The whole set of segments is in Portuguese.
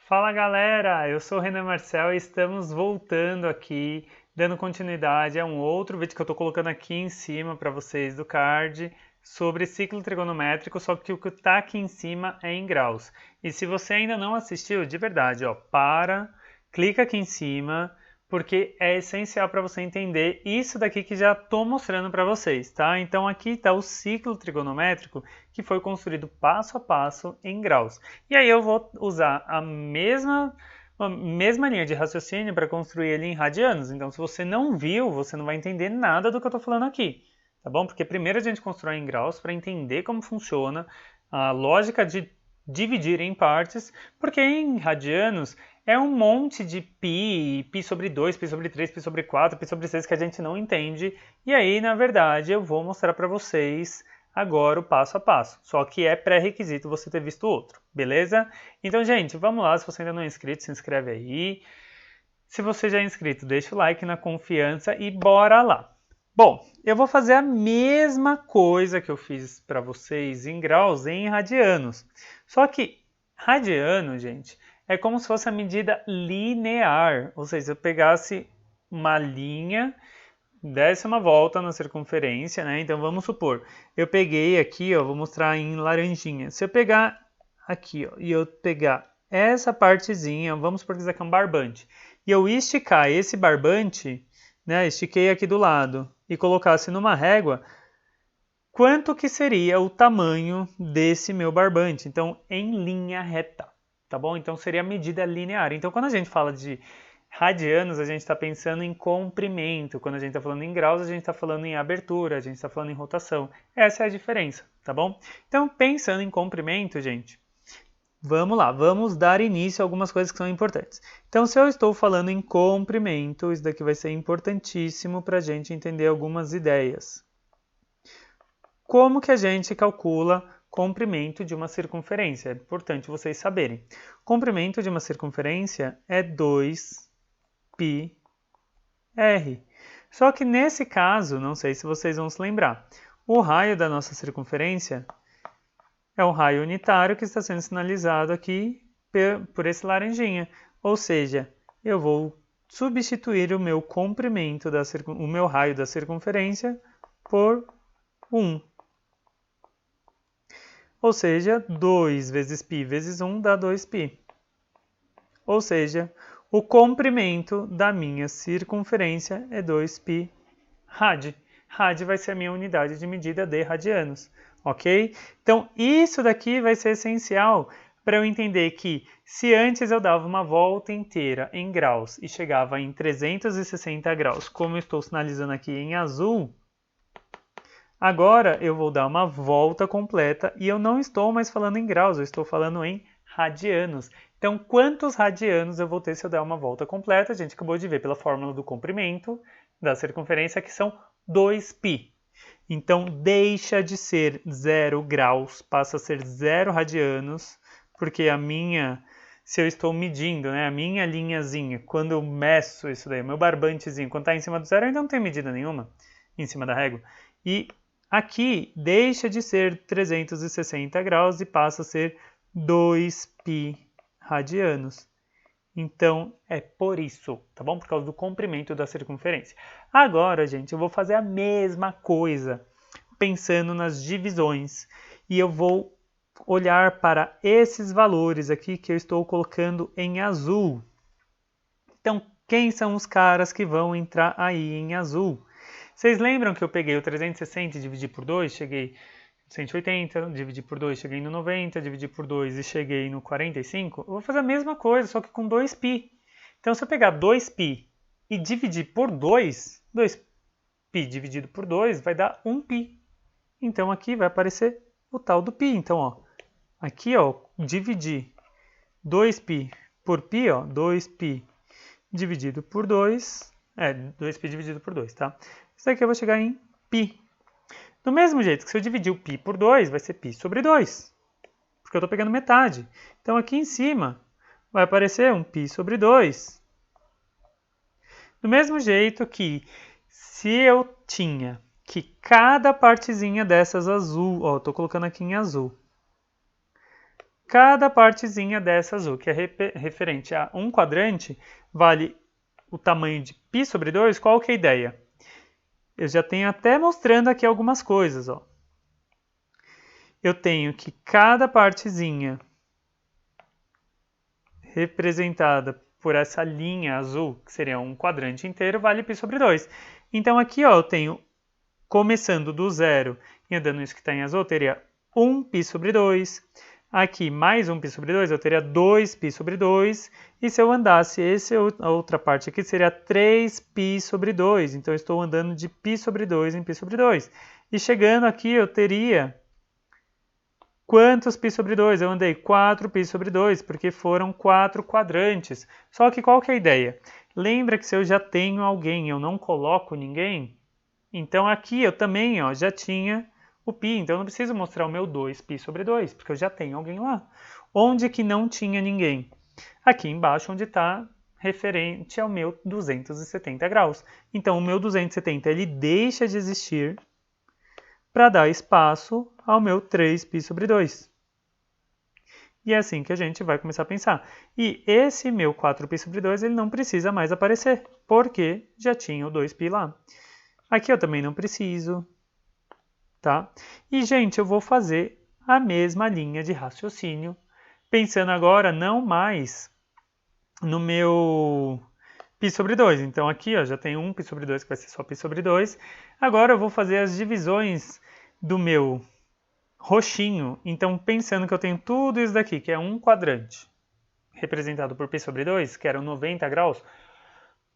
Fala galera, eu sou o Renan Marcel e estamos voltando aqui, dando continuidade a um outro vídeo que eu estou colocando aqui em cima para vocês do card sobre ciclo trigonométrico, só que o que está aqui em cima é em graus. E se você ainda não assistiu, de verdade, ó, clica aqui em cima, porque é essencial para você entender isso daqui que já estou mostrando para vocês, tá? Então aqui está o ciclo trigonométrico que foi construído passo a passo em graus. E aí eu vou usar a mesma linha de raciocínio para construir ele em radianos. Então se você não viu, você não vai entender nada do que eu estou falando aqui, tá bom? Porque primeiro a gente constrói em graus para entender como funciona a lógica de dividir em partes, porque em radianos é um monte de pi sobre 2, pi sobre 3, pi sobre 4, pi sobre 6 que a gente não entende. E aí, na verdade, eu vou mostrar para vocês agora o passo a passo. Só que é pré-requisito você ter visto o outro, beleza? Então, gente, vamos lá. Se você ainda não é inscrito, se inscreve aí. Se você já é inscrito, deixa o like na confiança e bora lá. Bom, eu vou fazer a mesma coisa que eu fiz para vocês em graus em radianos. Só que radiano, gente, é como se fosse a medida linear. Ou seja, se eu pegasse uma linha, desse uma volta na circunferência, né? Então vamos supor, eu peguei aqui, ó, vou mostrar em laranjinha. Se eu pegar aqui, ó, e eu pegar essa partezinha, vamos supor que isso aqui é um barbante, e eu esticar esse barbante, né? Estiquei aqui do lado e colocasse numa régua, quanto que seria o tamanho desse meu barbante? Então, em linha reta, tá bom? Então seria a medida linear. Então, quando a gente fala de radianos, a gente está pensando em comprimento. Quando a gente está falando em graus, a gente está falando em abertura, a gente está falando em rotação. Essa é a diferença, tá bom? Então, pensando em comprimento, gente, vamos lá, vamos dar início a algumas coisas que são importantes. Então, se eu estou falando em comprimento, isso daqui vai ser importantíssimo para a gente entender algumas ideias. Como que a gente calcula comprimento de uma circunferência? É importante vocês saberem. Comprimento de uma circunferência é 2πr. Só que nesse caso, não sei se vocês vão se lembrar, o raio da nossa circunferência é um raio unitário que está sendo sinalizado aqui por esse laranjinha. Ou seja, eu vou substituir o meu comprimento, o meu raio da circunferência por 1. Ou seja, 2 vezes π vezes 1 dá 2π. Ou seja, o comprimento da minha circunferência é 2π rad. Rad vai ser a minha unidade de medida de radianos, ok? Então, isso daqui vai ser essencial para eu entender que se antes eu dava uma volta inteira em graus e chegava em 360 graus, como eu estou sinalizando aqui em azul, agora eu vou dar uma volta completa e eu não estou mais falando em graus, eu estou falando em radianos. Então, quantos radianos eu vou ter se eu der uma volta completa? A gente acabou de ver pela fórmula do comprimento da circunferência que são 2π. Então, deixa de ser 0 graus, passa a ser 0 radianos, porque se eu estou medindo, né, a minha linhazinha, quando eu meço isso daí, o meu barbantezinho, quando está em cima do zero, ainda não tem medida nenhuma em cima da régua. E aqui deixa de ser 360 graus e passa a ser 2π radianos. Então, é por isso, tá bom? Por causa do comprimento da circunferência. Agora, gente, eu vou fazer a mesma coisa, pensando nas divisões. E eu vou olhar para esses valores aqui que eu estou colocando em azul. Então, quem são os caras que vão entrar aí em azul? Vocês lembram que eu peguei o 360 e dividi por 2, cheguei no 180, dividi por 2, cheguei no 90, dividi por 2 e cheguei no 45? Eu vou fazer a mesma coisa, só que com 2π. Então, se eu pegar 2π e dividir por 2, 2π dividido por 2 vai dar 1π. Então, aqui vai aparecer o tal do π. Então, ó, aqui, ó, dividir 2π por π, ó, 2π dividido por 2, 2π dividido por 2, tá? Isso daqui eu vou chegar em π. Do mesmo jeito que se eu dividir o π por 2, vai ser π sobre 2, porque eu estou pegando metade. Então aqui em cima vai aparecer um π sobre 2. Do mesmo jeito que se eu tinha que cada partezinha dessas azul, ó, estou colocando aqui em azul, cada partezinha dessa azul, que é referente a um quadrante, vale o tamanho de π sobre 2, qual que é a ideia? Eu já tenho até mostrando aqui algumas coisas, ó. Eu tenho que cada partezinha representada por essa linha azul, que seria um quadrante inteiro, vale π sobre 2. Então aqui, ó, eu tenho, começando do zero e andando isso que está em azul, eu teria 1π sobre 2. Aqui, mais 1π sobre 2, eu teria 2π sobre 2. E se eu andasse a outra parte aqui, seria 3π sobre 2. Então, eu estou andando de π sobre 2 em π sobre 2. E chegando aqui, eu teria quantos π sobre 2? Eu andei 4π sobre 2, porque foram 4 quadrantes. Só que qual que é a ideia? Lembra que se eu já tenho alguém, eu não coloco ninguém? Então, aqui eu também já tinha o π, então eu não preciso mostrar o meu 2π sobre 2, porque eu já tenho alguém lá. Onde que não tinha ninguém? Aqui embaixo, onde está referente ao meu 270 graus. Então, o meu 270 ele deixa de existir para dar espaço ao meu 3π sobre 2. E é assim que a gente vai começar a pensar. E esse meu 4π sobre 2 ele não precisa mais aparecer, porque já tinha o 2π lá. Aqui eu também não preciso. Tá? E, gente, eu vou fazer a mesma linha de raciocínio, pensando agora não mais no meu π sobre 2. Então, aqui ó, já tem um π sobre 2 que vai ser só π sobre 2. Agora eu vou fazer as divisões do meu roxinho. Então, pensando que eu tenho tudo isso daqui, que é um quadrante, representado por π sobre 2, que eram 90 graus,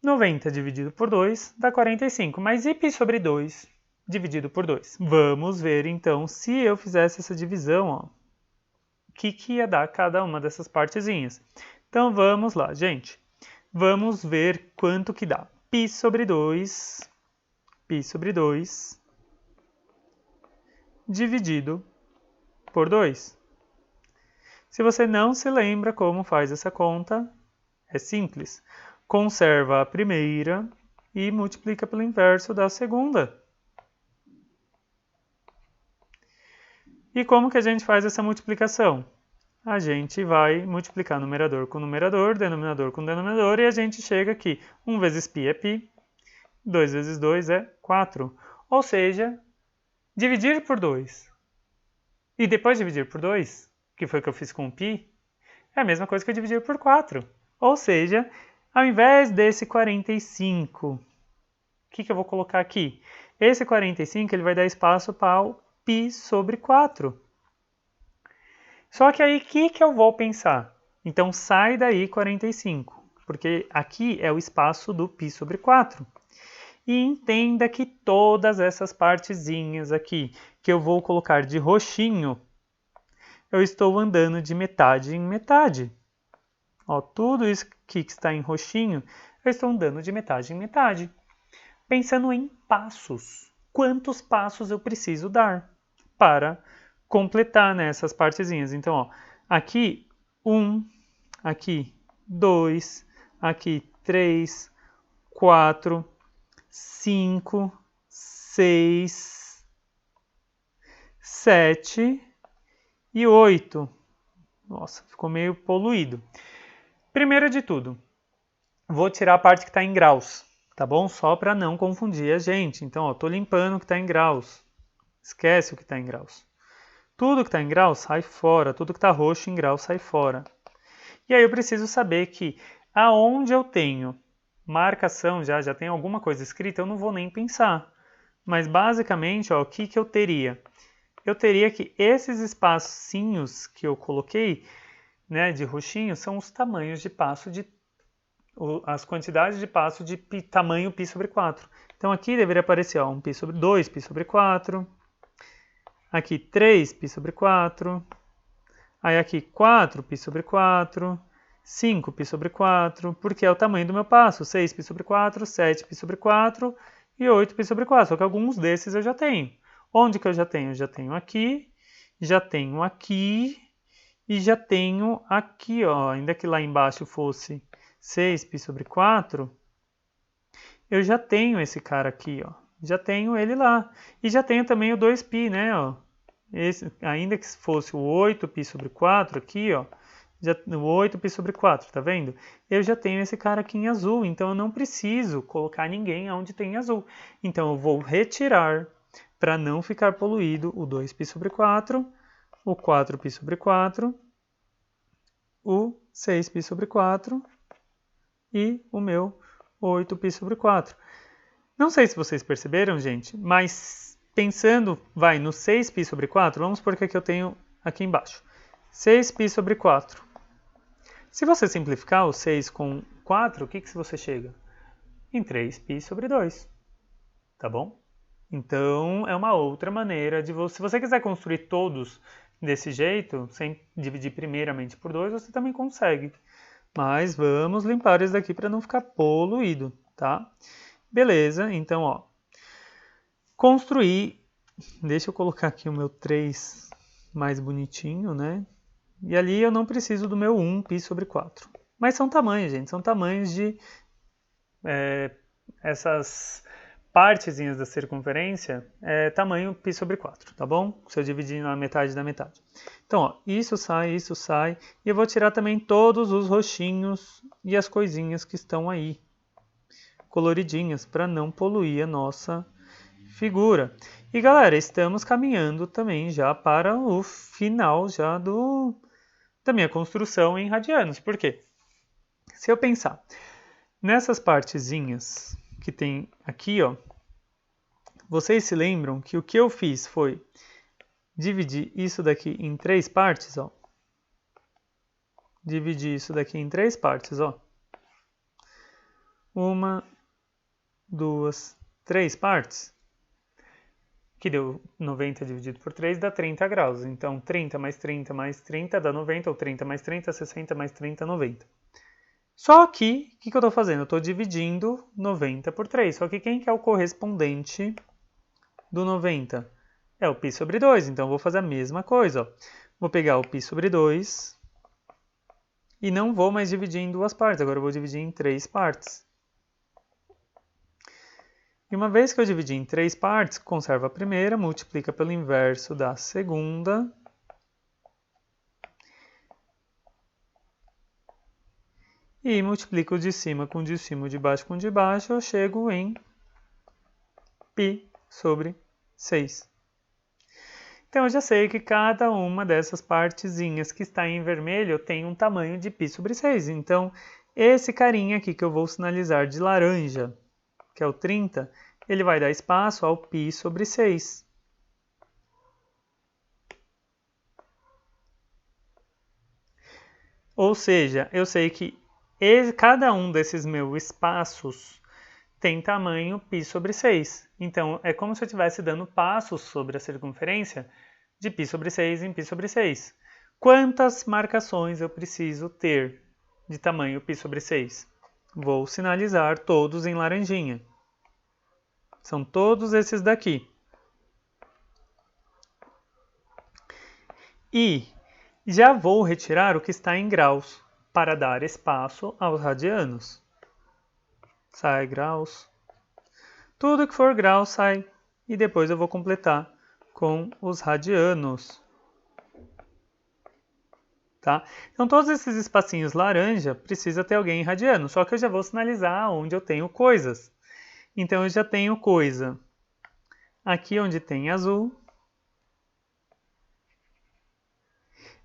90 dividido por 2 dá 45. Mas e π sobre 2? Dividido por 2. Vamos ver, então, se eu fizesse essa divisão, ó, o que ia dar cada uma dessas partezinhas. Então, vamos lá, gente. Vamos ver quanto que dá. π sobre 2, dividido por 2. Se você não se lembra como faz essa conta, é simples. Conserva a primeira e multiplica pelo inverso da segunda. E como que a gente faz essa multiplicação? A gente vai multiplicar numerador com numerador, denominador com denominador, e a gente chega aqui. 1 vezes π é π, 2 vezes 2 é 4. Ou seja, dividir por 2 e depois dividir por 2, que foi o que eu fiz com o π, é a mesma coisa que eu dividir por 4. Ou seja, ao invés desse 45, o que eu vou colocar aqui? Esse 45 ele vai dar espaço para o π sobre 4. Só que aí, o que eu vou pensar? Então, sai daí 45, porque aqui é o espaço do π sobre 4. E entenda que todas essas partezinhas aqui, que eu vou colocar de roxinho, eu estou andando de metade em metade. Ó, tudo isso que está em roxinho, eu estou andando de metade em metade. Pensando em passos. Quantos passos eu preciso dar para completar essas partezinhas? Então, ó, aqui 1, aqui 2, aqui 3, 4, 5, 6, 7 e 8. Nossa, ficou meio poluído. Primeiro de tudo, vou tirar a parte que está em graus, tá bom? Só para não confundir a gente. Então, estou limpando o que está em graus. Esquece o que está em graus. Tudo que está em graus sai fora. Tudo que está roxo em graus sai fora. E aí eu preciso saber que aonde eu tenho marcação, já tem alguma coisa escrita, eu não vou nem pensar. Mas basicamente, ó, o que eu teria? Eu teria que esses espacinhos que eu coloquei, né, de roxinho, são os tamanhos de passo as quantidades de passo de tamanho π sobre 4. Então aqui deveria aparecer 1π sobre 2, π sobre 4. Aqui 3π sobre 4. Aí aqui 4π sobre 4. 5π sobre 4, porque é o tamanho do meu passo. 6π sobre 4, 7π sobre 4 e 8π sobre 4. Só que alguns desses eu já tenho. Onde que eu já tenho? Eu já tenho aqui e já tenho aqui, ó. Ainda que lá embaixo fosse 6π sobre 4, eu já tenho esse cara aqui, ó. Já tenho ele lá. E já tenho também o 2π, né, ó. ainda que fosse o 8π sobre 4 aqui, ó, o 8π sobre 4, tá vendo? Eu já tenho esse cara aqui em azul, então eu não preciso colocar ninguém onde tem azul. Então eu vou retirar, para não ficar poluído, o 2π sobre 4, o 4π sobre 4, o 6π sobre 4 e o meu 8π sobre 4. Não sei se vocês perceberam, gente, mas pensando, no 6π sobre 4, vamos por que eu tenho aqui embaixo. 6π sobre 4. Se você simplificar o 6 com 4, o que você chega? Em 3π sobre 2. Tá bom? Então, é uma outra maneira de você... Se você quiser construir todos desse jeito, sem dividir primeiramente por 2, você também consegue. Mas vamos limpar isso daqui para não ficar poluído, tá? Beleza, então, ó. Construir... Deixa eu colocar aqui o meu 3 mais bonitinho, né? E ali eu não preciso do meu 1π sobre 4. Mas são tamanhos, gente. São tamanhos de... essas partezinhas da circunferência tamanho π sobre 4, tá bom? Se eu dividir na metade da metade. Então, ó, isso sai. E eu vou tirar também todos os roxinhos e as coisinhas que estão aí, coloridinhas, para não poluir a nossa figura. E, galera, estamos caminhando também já para o final já da minha construção em radianos. Por quê? Se eu pensar nessas partezinhas que tem aqui, ó, vocês se lembram que o que eu fiz foi dividir isso daqui em 3 partes, ó. Dividir isso daqui em 3 partes, ó. 1, 2, 3 partes. Que deu 90 dividido por 3 dá 30 graus. Então, 30 mais 30 mais 30 dá 90, ou 30 mais 30, 60 mais 30, 90. Só que, o que eu estou fazendo? Eu estou dividindo 90 por 3. Só que quem que é o correspondente do 90? É o π sobre 2. Então, eu vou fazer a mesma coisa. Ó. Vou pegar o π sobre 2 e não vou mais dividir em 2 partes. Agora, eu vou dividir em 3 partes. E uma vez que eu dividi em 3 partes, conserva a primeira, multiplica pelo inverso da segunda. E multiplico o de cima com o de cima, o de baixo com o de baixo, eu chego em π sobre 6. Então, eu já sei que cada uma dessas partezinhas que está em vermelho tem um tamanho de π sobre 6. Então, esse carinha aqui que eu vou sinalizar de laranja, que é o 30, ele vai dar espaço ao π sobre 6. Ou seja, eu sei que cada um desses meus espaços tem tamanho π sobre 6. Então, é como se eu estivesse dando passos sobre a circunferência de π sobre 6 em π sobre 6. Quantas marcações eu preciso ter de tamanho π sobre 6? Vou sinalizar todos em laranjinha. São todos esses daqui. E já vou retirar o que está em graus, para dar espaço aos radianos. Sai graus. Tudo que for grau sai. E depois eu vou completar com os radianos. Tá? Então, todos esses espacinhos laranja, precisa ter alguém em radiano. Só que eu já vou sinalizar onde eu tenho coisas. Então, eu já tenho coisa aqui onde tem azul.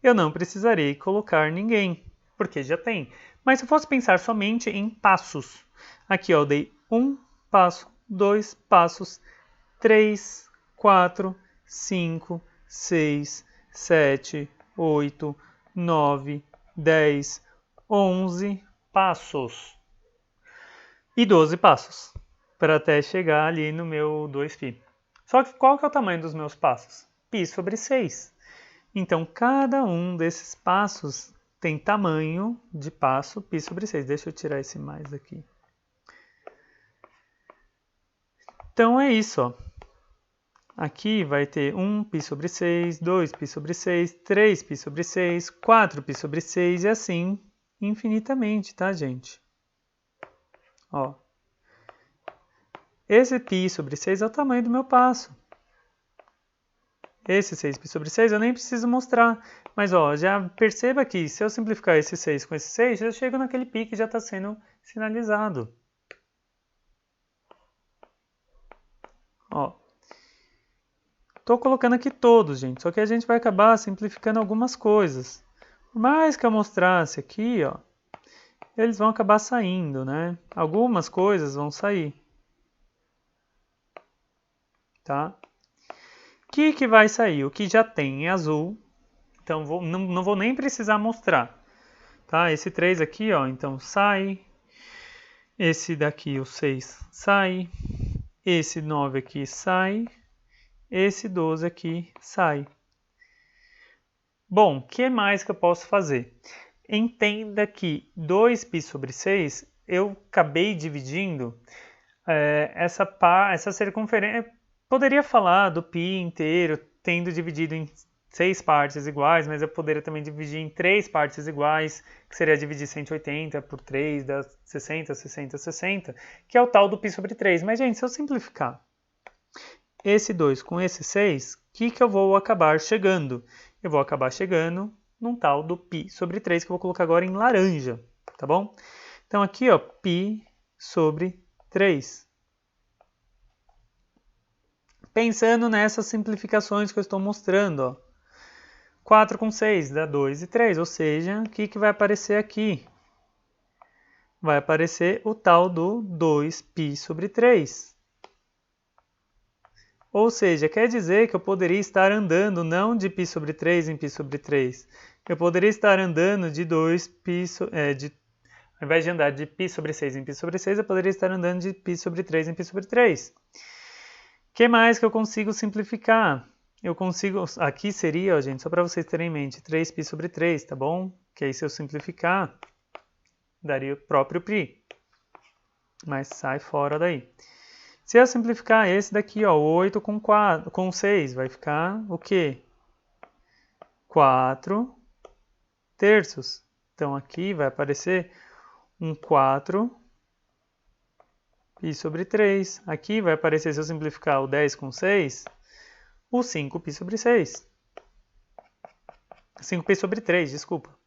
Eu não precisarei colocar ninguém, porque já tem. Mas se eu fosse pensar somente em passos, aqui ó, eu dei 1 passo, 2 passos, 3, 4, 5, 6, 7, 8, 9, 10, 11 passos. E 12 passos, para até chegar ali no meu 2π. Só que qual que é o tamanho dos meus passos? π sobre 6. Então, cada um desses passos tem tamanho de passo π sobre 6. Deixa eu tirar esse mais aqui. Então, é isso. Ó. Aqui vai ter 1π sobre 6, 2π sobre 6, 3π sobre 6, 4π sobre 6 e assim infinitamente, tá, gente? Ó. Esse π sobre 6 é o tamanho do meu passo. esse 6π sobre 6 eu nem preciso mostrar. Mas ó, já perceba que se eu simplificar esse 6 com esse 6, eu chego naquele π que já está sendo sinalizado. Ó, estou colocando aqui todos, gente, só que a gente vai acabar simplificando algumas coisas. Por mais que eu mostrasse aqui, ó, eles vão acabar saindo, né? Algumas coisas vão sair. Tá? O que vai sair? O que já tem em azul. Então, não vou nem precisar mostrar. Tá? Esse 3 aqui, ó, então sai. Esse daqui, o 6, sai. Esse 9 aqui sai. Esse 12 aqui sai. Bom, o que mais que eu posso fazer? Entenda que 2π sobre 6, eu acabei dividindo essa circunferência. Poderia falar do π inteiro tendo dividido em 6 partes iguais, mas eu poderia também dividir em 3 partes iguais, que seria dividir 180 por 3, dá 60, 60, 60, que é o tal do π sobre 3. Mas, gente, se eu simplificar esse 2 com esse 6, o que eu vou acabar chegando? Eu vou acabar chegando num tal do π sobre 3, que eu vou colocar agora em laranja, tá bom? Então, aqui, ó, π sobre 3. Pensando nessas simplificações que eu estou mostrando, ó. 4 com 6 dá 2 e 3, ou seja, o que vai aparecer aqui? Vai aparecer o tal do 2π sobre 3. Ou seja, quer dizer que eu poderia estar andando não de π sobre 3 em π sobre 3. Eu poderia estar andando de 2π, ao invés de andar de π sobre 6 em π sobre 6, eu poderia estar andando de π sobre 3 em π sobre 3. O que mais que eu consigo simplificar? Eu consigo, aqui seria, ó, gente, só para vocês terem em mente, 3π sobre 3, tá bom? Que aí se eu simplificar, daria o próprio π. Mas sai fora daí. Se eu simplificar esse daqui, ó, 8 com 6, vai ficar o quê? 4 terços. Então aqui vai aparecer um 4π sobre 3. Aqui vai aparecer, se eu simplificar o 10 com 6, o 5π sobre 6. 5π sobre 3, desculpa.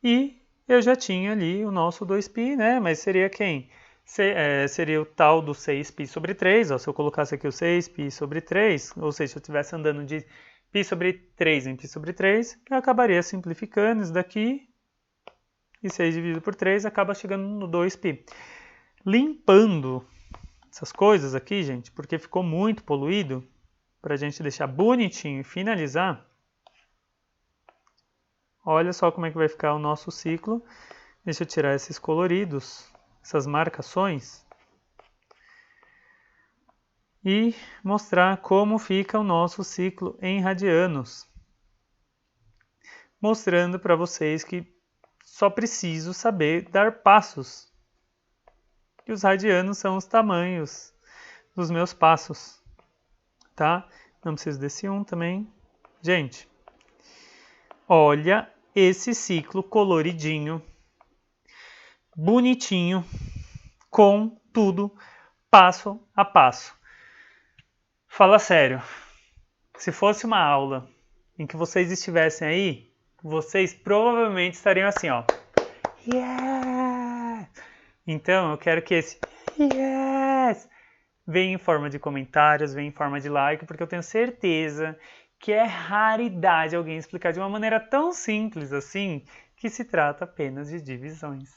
E eu já tinha ali o nosso 2π, né? Mas seria quem? Seria o tal do 6π sobre 3. Ó, se eu colocasse aqui o 6π sobre 3, ou seja, se eu estivesse andando de π sobre 3 em π sobre 3, eu acabaria simplificando isso daqui. E 6 dividido por 3 acaba chegando no 2π. Limpando essas coisas aqui, gente, porque ficou muito poluído, para a gente deixar bonitinho e finalizar, olha só como é que vai ficar o nosso ciclo. Deixa eu tirar esses coloridos, essas marcações, e mostrar como fica o nosso ciclo em radianos. Mostrando para vocês que só preciso saber dar passos. E os radianos são os tamanhos dos meus passos, tá? Não preciso desse 1 também. Gente, olha esse ciclo coloridinho, bonitinho, com tudo, passo a passo. Fala sério, se fosse uma aula em que vocês estivessem aí, vocês provavelmente estariam assim, ó. Yeah! Então, eu quero que esse yes venha em forma de comentários, venha em forma de like, porque eu tenho certeza que é raridade alguém explicar de uma maneira tão simples assim, que se trata apenas de divisões.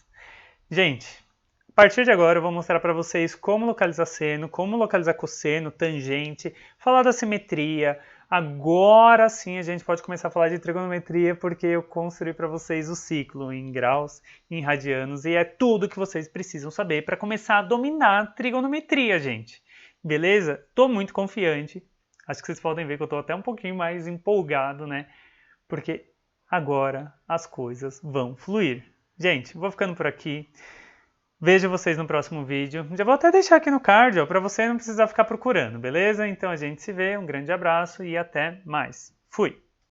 Gente, a partir de agora eu vou mostrar para vocês como localizar seno, como localizar cosseno, tangente, falar da simetria. Agora sim a gente pode começar a falar de trigonometria, porque eu construí para vocês o ciclo em graus, em radianos, e é tudo que vocês precisam saber para começar a dominar a trigonometria, gente. Beleza? Estou muito confiante. Acho que vocês podem ver que eu estou até um pouquinho mais empolgado, né? Porque agora as coisas vão fluir. Gente, vou ficando por aqui. Vejo vocês no próximo vídeo. Já vou até deixar aqui no card, para você não precisar ficar procurando, beleza? Então a gente se vê, um grande abraço e até mais. Fui!